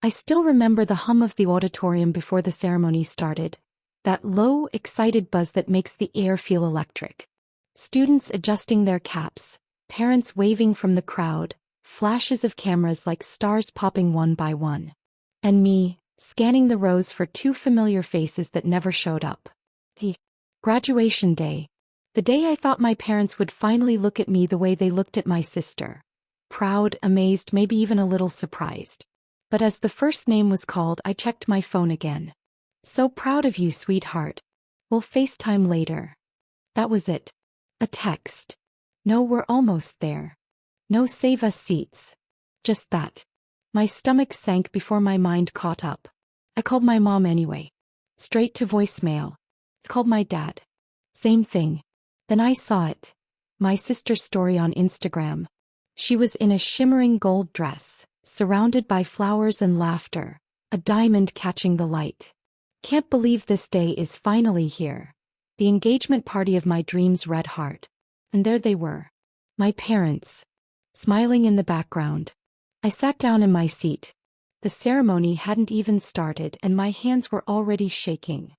I still remember the hum of the auditorium before the ceremony started, that low, excited buzz that makes the air feel electric. Students adjusting their caps, parents waving from the crowd, flashes of cameras like stars popping one by one. And me, scanning the rows for two familiar faces that never showed up. Graduation day. The day I thought my parents would finally look at me the way they looked at my sister. Proud, amazed, maybe even a little surprised. But as the first name was called, I checked my phone again. So proud of you, sweetheart. We'll FaceTime later. That was it. A text. No, we're almost there. No, save us seats. Just that. My stomach sank before my mind caught up. I called my mom anyway. Straight to voicemail. Called my dad. Same thing. Then I saw it. My sister's story on Instagram. She was in a shimmering gold dress, surrounded by flowers and laughter, a diamond catching the light. Can't believe this day is finally here. The engagement party of my dreams, red heart. And there they were. My parents. Smiling in the background. I sat down in my seat. The ceremony hadn't even started and my hands were already shaking.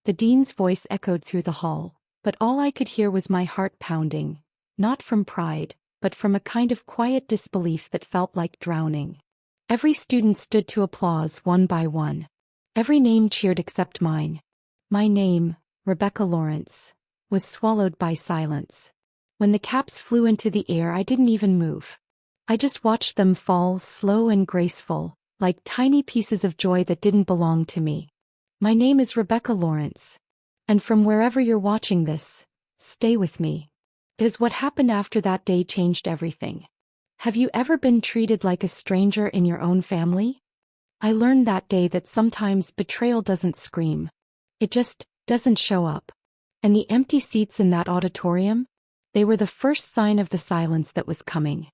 The dean's voice echoed through the hall, but all I could hear was my heart pounding, not from pride, but from a kind of quiet disbelief that felt like drowning. Every student stood to applause one by one. Every name cheered except mine. My name, Rebecca Lawrence, was swallowed by silence. When the caps flew into the air, I didn't even move. I just watched them fall, slow and graceful, like tiny pieces of joy that didn't belong to me. My name is Rebecca Lawrence. And from wherever you're watching this, stay with me. Because what happened after that day changed everything. Have you ever been treated like a stranger in your own family? I learned that day that sometimes betrayal doesn't scream. It just doesn't show up. And the empty seats in that auditorium? They were the first sign of the silence that was coming.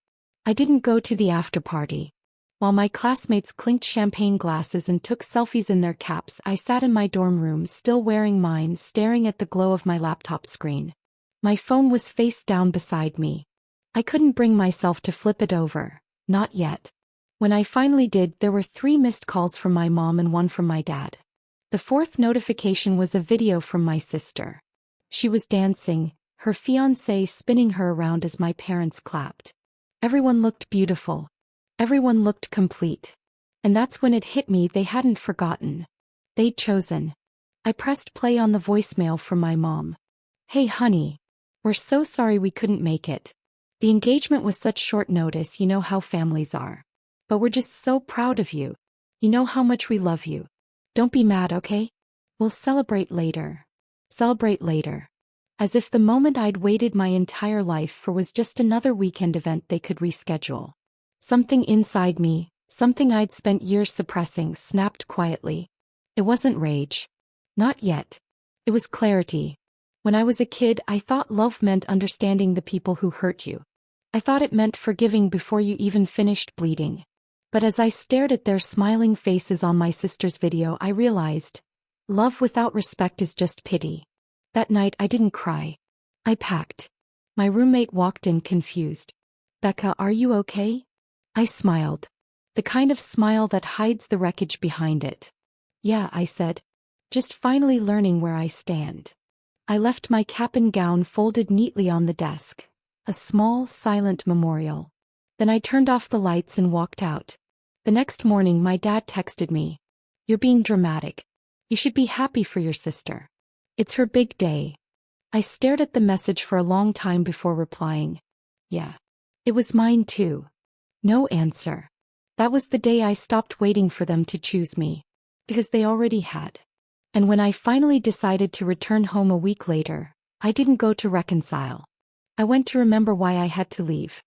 I didn't go to the after party. While my classmates clinked champagne glasses and took selfies in their caps, I sat in my dorm room, still wearing mine, staring at the glow of my laptop screen. My phone was face down beside me. I couldn't bring myself to flip it over, not yet. When I finally did, there were 3 missed calls from my mom and 1 from my dad. The 4th notification was a video from my sister. She was dancing, her fiancé spinning her around as my parents clapped. Everyone looked beautiful. Everyone looked complete. And that's when it hit me, they hadn't forgotten. They'd chosen. I pressed play on the voicemail from my mom. Hey honey. We're so sorry we couldn't make it. The engagement was such short notice, you know how families are. But we're just so proud of you. You know how much we love you. Don't be mad, okay? We'll celebrate later. Celebrate later. As if the moment I'd waited my entire life for was just another weekend event they could reschedule. Something inside me, something I'd spent years suppressing, snapped quietly. It wasn't rage. Not yet. It was clarity. When I was a kid, I thought love meant understanding the people who hurt you. I thought it meant forgiving before you even finished bleeding. But as I stared at their smiling faces on my sister's video, I realized, love without respect is just pity. That night I didn't cry. I packed. My roommate walked in confused. Becca, are you okay? I smiled. The kind of smile that hides the wreckage behind it. Yeah, I said. Just finally learning where I stand. I left my cap and gown folded neatly on the desk. A small, silent memorial. Then I turned off the lights and walked out. The next morning my dad texted me. You're being dramatic. You should be happy for your sister. It's her big day. I stared at the message for a long time before replying. Yeah. It was mine too. No answer. That was the day I stopped waiting for them to choose me. Because they already had. And when I finally decided to return home a week later, I didn't go to reconcile. I went to remember why I had to leave.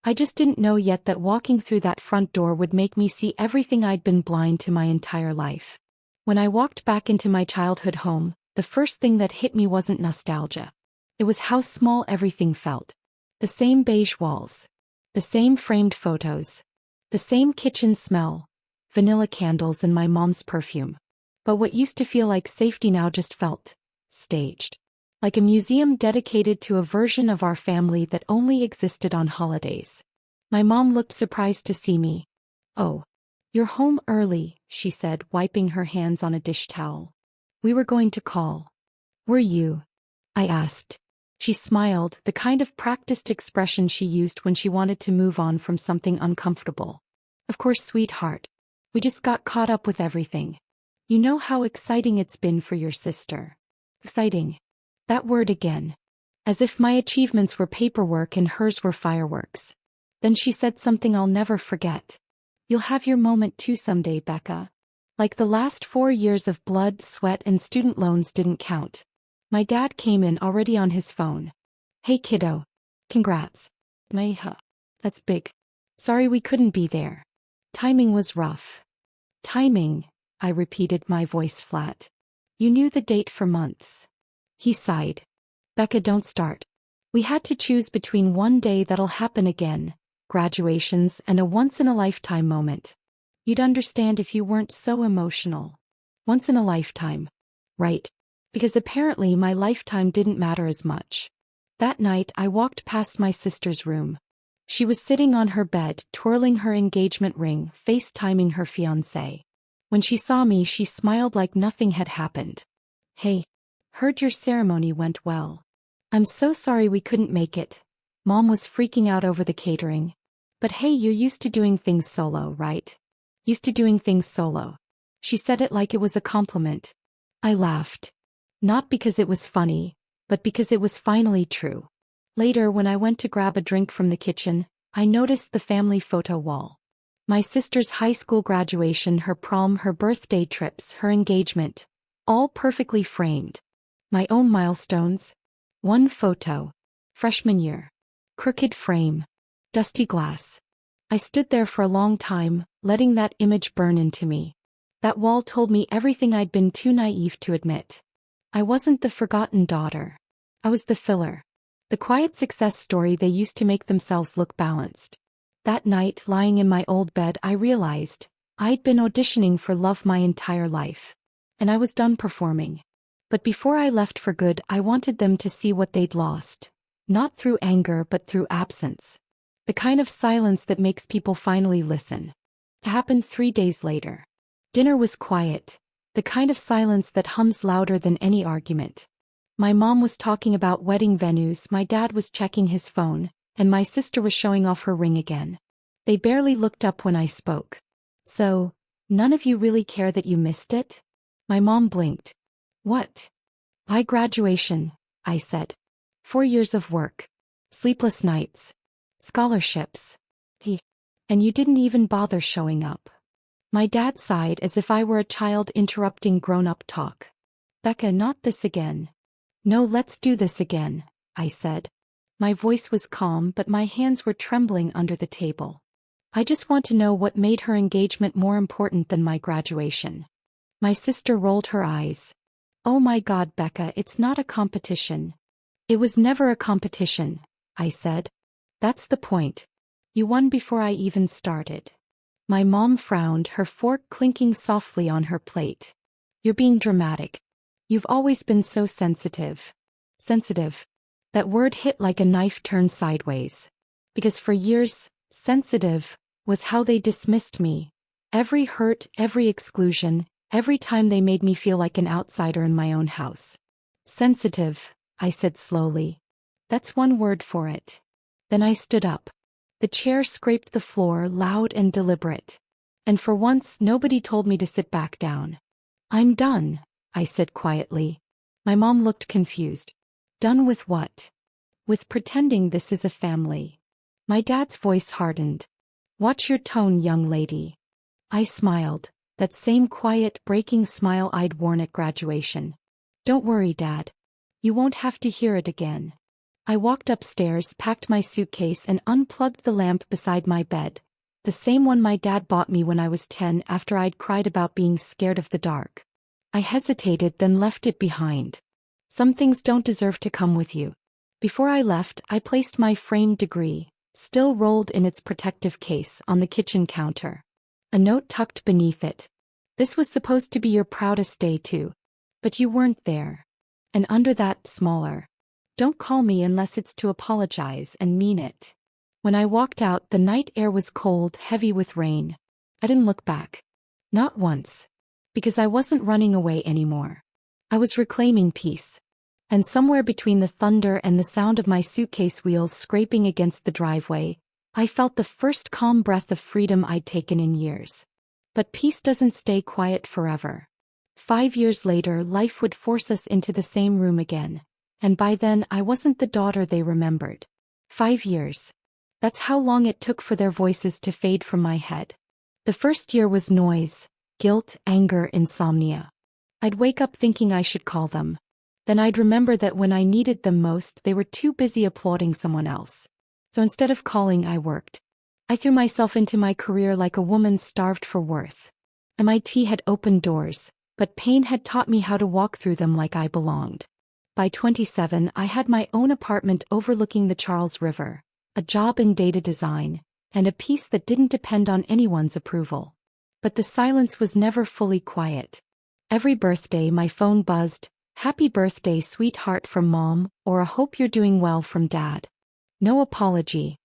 I just didn't know yet that walking through that front door would make me see everything I'd been blind to my entire life. When I walked back into my childhood home, the first thing that hit me wasn't nostalgia. It was how small everything felt. The same beige walls. The same framed photos. The same kitchen smell. Vanilla candles and my mom's perfume. But what used to feel like safety now just felt staged. Like a museum dedicated to a version of our family that only existed on holidays. My mom looked surprised to see me. Oh. "You're home early," she said, wiping her hands on a dish towel. "We were going to call." "Were you?" I asked. She smiled, the kind of practiced expression she used when she wanted to move on from something uncomfortable. "Of course, sweetheart. We just got caught up with everything. You know how exciting it's been for your sister." Exciting. That word again. As if my achievements were paperwork and hers were fireworks. Then she said something I'll never forget. "You'll have your moment too someday, Becca. Like the last 4 years of blood, sweat, and student loans didn't count." My dad came in already on his phone. "Hey kiddo. Congrats." That's big. "Sorry we couldn't be there. Timing was rough." "Timing," I repeated, my voice flat. "You knew the date for months." He sighed. "Becca, don't start. We had to choose between one day that'll happen again, graduations, and a once-in-a-lifetime moment. You'd understand if you weren't so emotional. Once in a lifetime. Right. Because apparently my lifetime didn't matter as much." That night I walked past my sister's room. She was sitting on her bed, twirling her engagement ring, FaceTiming her fiancé. When she saw me, she smiled like nothing had happened. "Hey. Heard your ceremony went well. I'm so sorry we couldn't make it. Mom was freaking out over the catering. But hey, you're used to doing things solo, right? Used to doing things solo." She said it like it was a compliment. I laughed. Not because it was funny, but because it was finally true. Later, when I went to grab a drink from the kitchen, I noticed the family photo wall. My sister's high school graduation, her prom, her birthday trips, her engagement. All perfectly framed. My own milestones. One photo. Freshman year. Crooked frame. Dusty glass. I stood there for a long time, letting that image burn into me. That wall told me everything I'd been too naive to admit. I wasn't the forgotten daughter. I was the filler. The quiet success story they used to make themselves look balanced. That night, lying in my old bed, I realized I'd been auditioning for love my entire life. And I was done performing. But before I left for good, I wanted them to see what they'd lost. Not through anger, but through absence. The kind of silence that makes people finally listen. It happened 3 days later. Dinner was quiet. The kind of silence that hums louder than any argument. My mom was talking about wedding venues, my dad was checking his phone, and my sister was showing off her ring again. They barely looked up when I spoke. "So, none of you really care that you missed it?" My mom blinked. "What?" "My graduation," I said. 4 years of work. Sleepless nights. Scholarships. And you didn't even bother showing up." My dad sighed as if I were a child interrupting grown-up talk. "Becca, not this again." "No, let's do this again," I said. My voice was calm, but my hands were trembling under the table. "I just want to know what made her engagement more important than my graduation." My sister rolled her eyes. "Oh my God, Becca, it's not a competition." "It was never a competition," I said. "That's the point. You won before I even started." My mom frowned, her fork clinking softly on her plate. "You're being dramatic. You've always been so sensitive." Sensitive. That word hit like a knife turned sideways. Because for years, sensitive was how they dismissed me. Every hurt, every exclusion, every time they made me feel like an outsider in my own house. "Sensitive," I said slowly. "That's one word for it." Then I stood up. The chair scraped the floor, loud and deliberate. And for once, nobody told me to sit back down. "I'm done," I said quietly. My mom looked confused. "Done with what?" "With pretending this is a family." My dad's voice hardened. "Watch your tone, young lady." I smiled, that same quiet, breaking smile I'd worn at graduation. "Don't worry, Dad. You won't have to hear it again." I walked upstairs, packed my suitcase, and unplugged the lamp beside my bed, the same one my dad bought me when I was 10 after I'd cried about being scared of the dark. I hesitated, then left it behind. Some things don't deserve to come with you. Before I left, I placed my framed degree, still rolled in its protective case, on the kitchen counter. A note tucked beneath it. "This was supposed to be your proudest day too. But you weren't there." And under that, smaller. "Don't call me unless it's to apologize and mean it." When I walked out, the night air was cold, heavy with rain. I didn't look back. Not once. Because I wasn't running away anymore. I was reclaiming peace. And somewhere between the thunder and the sound of my suitcase wheels scraping against the driveway, I felt the first calm breath of freedom I'd taken in years. But peace doesn't stay quiet forever. 5 years later, life would force us into the same room again. And by then, I wasn't the daughter they remembered. 5 years. That's how long it took for their voices to fade from my head. The first year was noise, guilt, anger, insomnia. I'd wake up thinking I should call them. Then I'd remember that when I needed them most, they were too busy applauding someone else. So instead of calling, I worked. I threw myself into my career like a woman starved for worth. MIT had opened doors, but pain had taught me how to walk through them like I belonged. By 27, I had my own apartment overlooking the Charles River, a job in data design, and a peace that didn't depend on anyone's approval. But the silence was never fully quiet. Every birthday my phone buzzed, "Happy birthday, sweetheart" from mom, or a "hope you're doing well" from dad. No apology.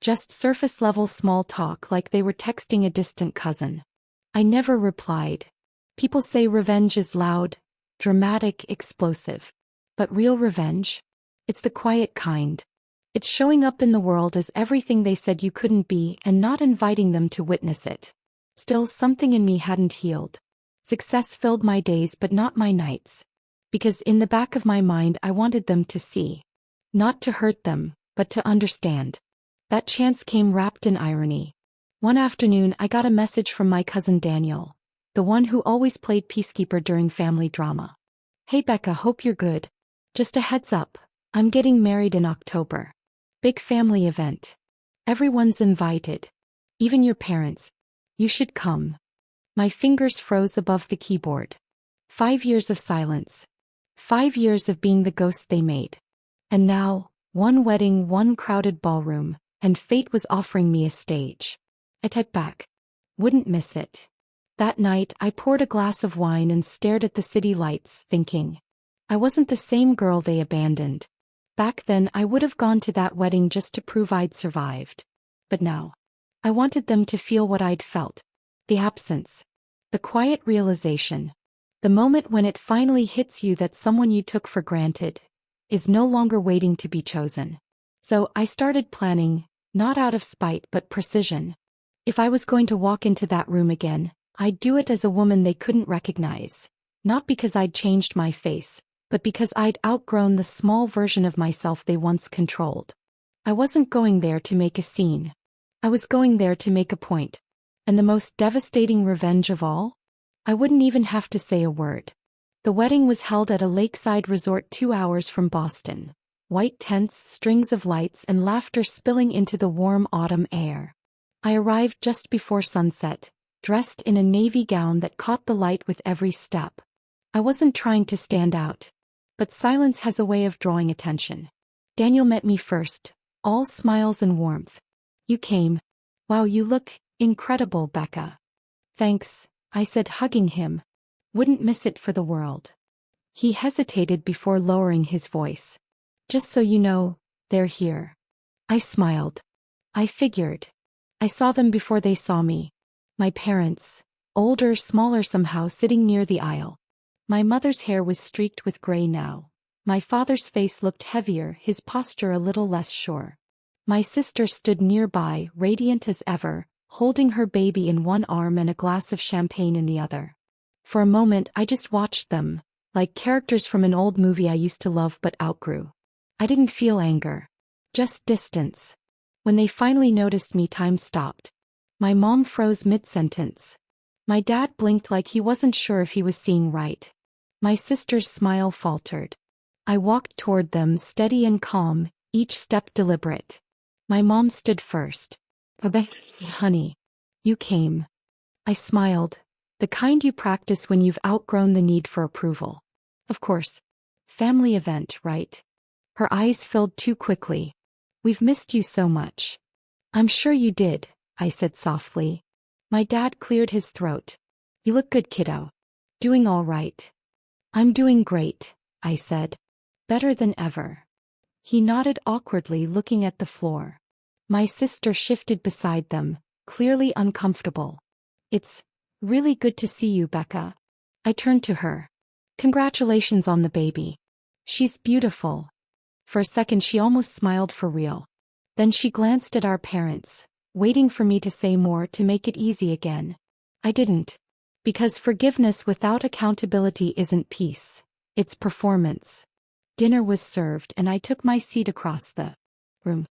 Just surface-level small talk like they were texting a distant cousin. I never replied. People say revenge is loud, dramatic, explosive. But real revenge? It's the quiet kind. It's showing up in the world as everything they said you couldn't be and not inviting them to witness it. Still, something in me hadn't healed. Success filled my days but not my nights. Because in the back of my mind I wanted them to see. Not to hurt them, but to understand. That chance came wrapped in irony. One afternoon I got a message from my cousin Daniel, the one who always played peacekeeper during family drama. "Hey Becca, hope you're good. Just a heads up, I'm getting married in October. Big family event. Everyone's invited. Even your parents. You should come." My fingers froze above the keyboard. 5 years of silence. 5 years of being the ghost they made. And now, one wedding, one crowded ballroom, and fate was offering me a stage. I typed back. Wouldn't miss it. That night, I poured a glass of wine and stared at the city lights, thinking. I wasn't the same girl they abandoned. Back then, I would have gone to that wedding just to prove I'd survived. But now, I wanted them to feel what I'd felt. The absence. The quiet realization. The moment when it finally hits you that someone you took for granted is no longer waiting to be chosen. So I started planning, not out of spite but precision. If I was going to walk into that room again, I'd do it as a woman they couldn't recognize. Not because I'd changed my face, but because I'd outgrown the small version of myself they once controlled. I wasn't going there to make a scene. I was going there to make a point. And the most devastating revenge of all? I wouldn't even have to say a word. The wedding was held at a lakeside resort 2 hours from Boston. White tents, strings of lights, and laughter spilling into the warm autumn air. I arrived just before sunset, dressed in a navy gown that caught the light with every step. I wasn't trying to stand out. But silence has a way of drawing attention. Daniel met me first, all smiles and warmth. "You came. Wow, you look incredible, Becca." "Thanks," I said, hugging him. "Wouldn't miss it for the world." He hesitated before lowering his voice. "Just so you know, they're here." I smiled. I figured. I saw them before they saw me. My parents, older, smaller somehow, sitting near the aisle. My mother's hair was streaked with gray now. My father's face looked heavier, his posture a little less sure. My sister stood nearby, radiant as ever, holding her baby in one arm and a glass of champagne in the other. For a moment I just watched them, like characters from an old movie I used to love but outgrew. I didn't feel anger. Just distance. When they finally noticed me, time stopped. My mom froze mid-sentence. My dad blinked like he wasn't sure if he was seeing right. My sister's smile faltered. I walked toward them, steady and calm, each step deliberate. My mom stood first. "Honey, you came." I smiled. The kind you practice when you've outgrown the need for approval. Of course. Family event, right? Her eyes filled too quickly. "We've missed you so much." "I'm sure you did," I said softly. My dad cleared his throat. "You look good, kiddo. Doing all right." "I'm doing great," I said. "Better than ever." He nodded awkwardly, looking at the floor. My sister shifted beside them, clearly uncomfortable. It's really good to see you, Becca. I turned to her. Congratulations on the baby. She's beautiful. For a second she almost smiled for real. Then she glanced at our parents, waiting for me to say more to make it easy again. I didn't. Because forgiveness without accountability isn't peace, it's performance. Dinner was served and I took my seat across the room.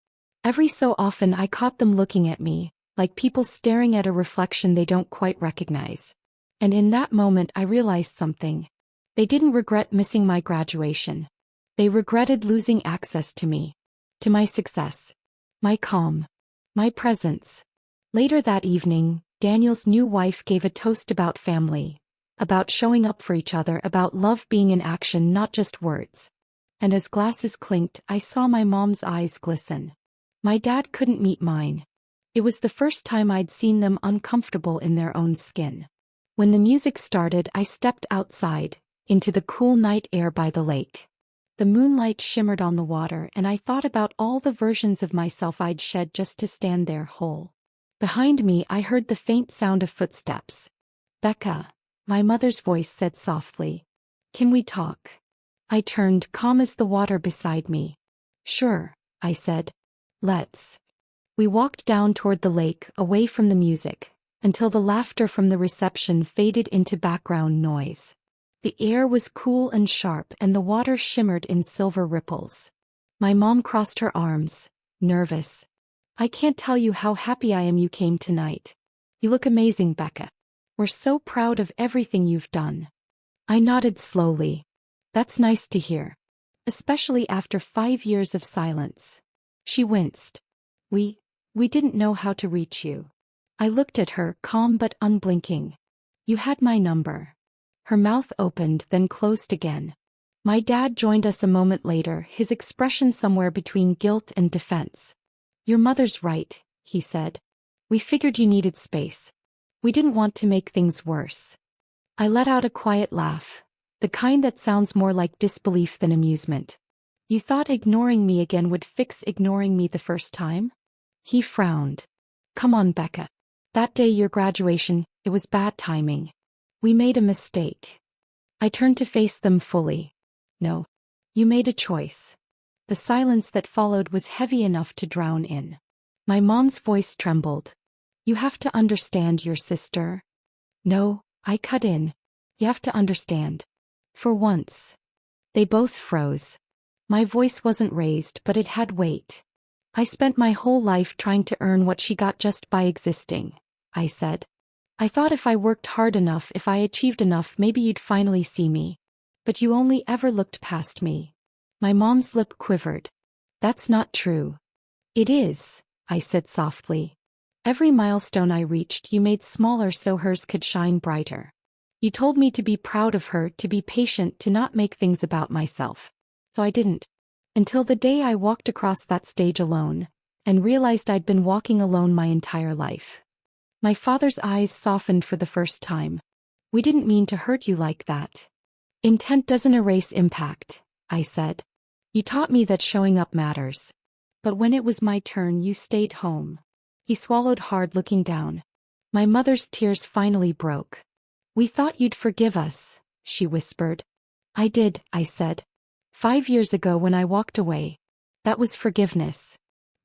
Every so often I caught them looking at me, like people staring at a reflection they don't quite recognize. And in that moment I realized something. They didn't regret missing my graduation. They regretted losing access to me, to my success, my calm, my presence. Later that evening, Daniel's new wife gave a toast about family, about showing up for each other, about love being in action, not just words. And as glasses clinked, I saw my mom's eyes glisten. My dad couldn't meet mine. It was the first time I'd seen them uncomfortable in their own skin. When the music started, I stepped outside, into the cool night air by the lake. The moonlight shimmered on the water and I thought about all the versions of myself I'd shed just to stand there whole. Behind me I heard the faint sound of footsteps. Becca, my mother's voice said softly. Can we talk? I turned, calm as the water beside me. Sure, I said. Let's. We walked down toward the lake, away from the music, until the laughter from the reception faded into background noise. The air was cool and sharp and the water shimmered in silver ripples. My mom crossed her arms, nervous. I can't tell you how happy I am you came tonight. You look amazing, Becca. We're so proud of everything you've done. I nodded slowly. That's nice to hear. Especially after 5 years of silence. She winced. We didn't know how to reach you. I looked at her, calm but unblinking. You had my number. Her mouth opened, then closed again. My dad joined us a moment later, his expression somewhere between guilt and defense. Your mother's right, he said. We figured you needed space. We didn't want to make things worse. I let out a quiet laugh, the kind that sounds more like disbelief than amusement. You thought ignoring me again would fix ignoring me the first time? He frowned. Come on, Becca. That day your graduation, it was bad timing. We made a mistake. I turned to face them fully. No. You made a choice. The silence that followed was heavy enough to drown in. My mom's voice trembled. You have to understand your sister. No, I cut in. You have to understand. For once. They both froze. My voice wasn't raised, but it had weight. I spent my whole life trying to earn what she got just by existing, I said. I thought if I worked hard enough, if I achieved enough, maybe you'd finally see me. But you only ever looked past me. My mom's lip quivered. That's not true. It is, I said softly. Every milestone I reached you made smaller so hers could shine brighter. You told me to be proud of her, to be patient, to not make things about myself. So I didn't. Until the day I walked across that stage alone, and realized I'd been walking alone my entire life. My father's eyes softened for the first time. We didn't mean to hurt you like that. Intent doesn't erase impact, I said. You taught me that showing up matters. But when it was my turn, you stayed home. He swallowed hard, looking down. My mother's tears finally broke. We thought you'd forgive us, she whispered. I did, I said. 5 years ago when I walked away. That was forgiveness.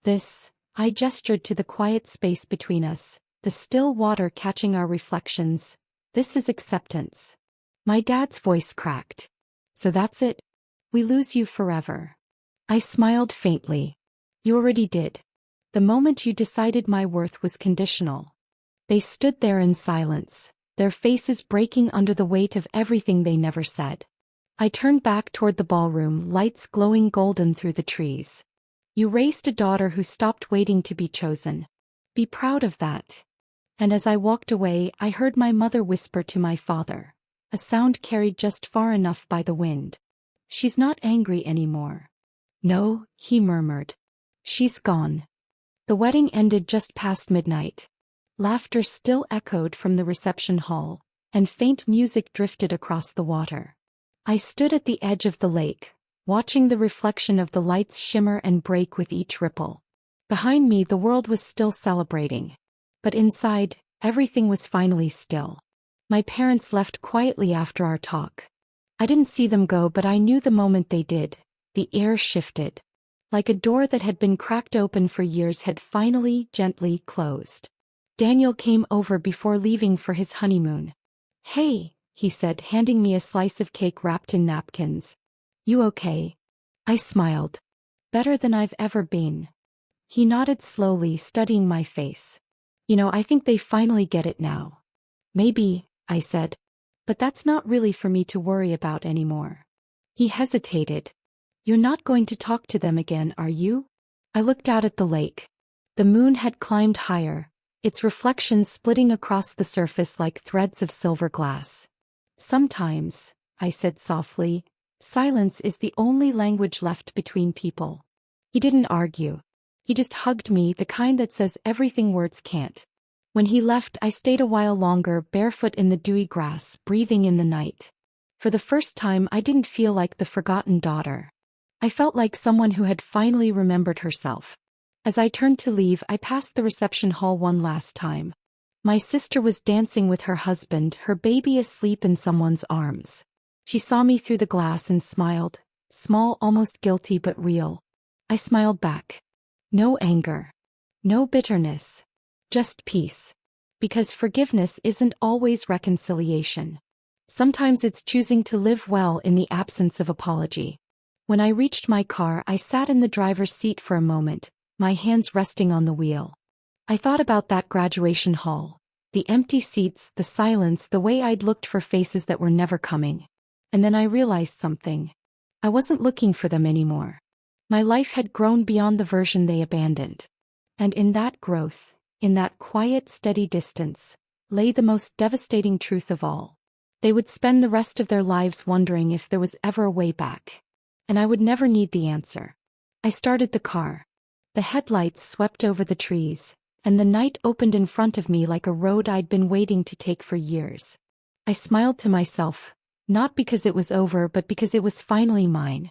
This, I gestured to the quiet space between us, the still water catching our reflections. This is acceptance. My dad's voice cracked. So that's it? We lose you forever. I smiled faintly. You already did. The moment you decided my worth was conditional. They stood there in silence, their faces breaking under the weight of everything they never said. I turned back toward the ballroom, lights glowing golden through the trees. You raised a daughter who stopped waiting to be chosen. Be proud of that. And as I walked away, I heard my mother whisper to my father, a sound carried just far enough by the wind. She's not angry anymore. No, he murmured. She's gone. The wedding ended just past midnight. Laughter still echoed from the reception hall, and faint music drifted across the water. I stood at the edge of the lake, watching the reflection of the lights shimmer and break with each ripple. Behind me the world was still celebrating. But inside, Everything was finally still. My parents left quietly after our talk. I didn't see them go, but I knew the moment they did, the air shifted. Like a door that had been cracked open for years had finally, gently closed. Daniel came over before leaving for his honeymoon. "Hey," he said, handing me a slice of cake wrapped in napkins. "You okay?" I smiled. "Better than I've ever been." He nodded slowly, studying my face. I think they finally get it now." "Maybe," I said. "But that's not really for me to worry about anymore." He hesitated. "You're not going to talk to them again, are you?" I looked out at the lake. The moon had climbed higher, its reflection splitting across the surface like threads of silver glass. "Sometimes," I said softly, "silence is the only language left between people." He didn't argue. He just hugged me, the kind that says everything words can't. When he left, I stayed a while longer, barefoot in the dewy grass, breathing in the night. For the first time, I didn't feel like the forgotten daughter. I felt like someone who had finally remembered herself. As I turned to leave, I passed the reception hall one last time. My sister was dancing with her husband, her baby asleep in someone's arms. She saw me through the glass and smiled, small, almost guilty but real. I smiled back. No anger. No bitterness. Just peace. Because forgiveness isn't always reconciliation. Sometimes it's choosing to live well in the absence of apology. When I reached my car, I sat in the driver's seat for a moment, my hands resting on the wheel. I thought about that graduation hall. The empty seats, the silence, the way I'd looked for faces that were never coming. And then I realized something. I wasn't looking for them anymore. My life had grown beyond the version they abandoned. And in that growth, in that quiet, steady distance, lay the most devastating truth of all. They would spend the rest of their lives wondering if there was ever a way back. And I would never need the answer. I started the car. The headlights swept over the trees, and the night opened in front of me like a road I'd been waiting to take for years. I smiled to myself, not because it was over but because it was finally mine.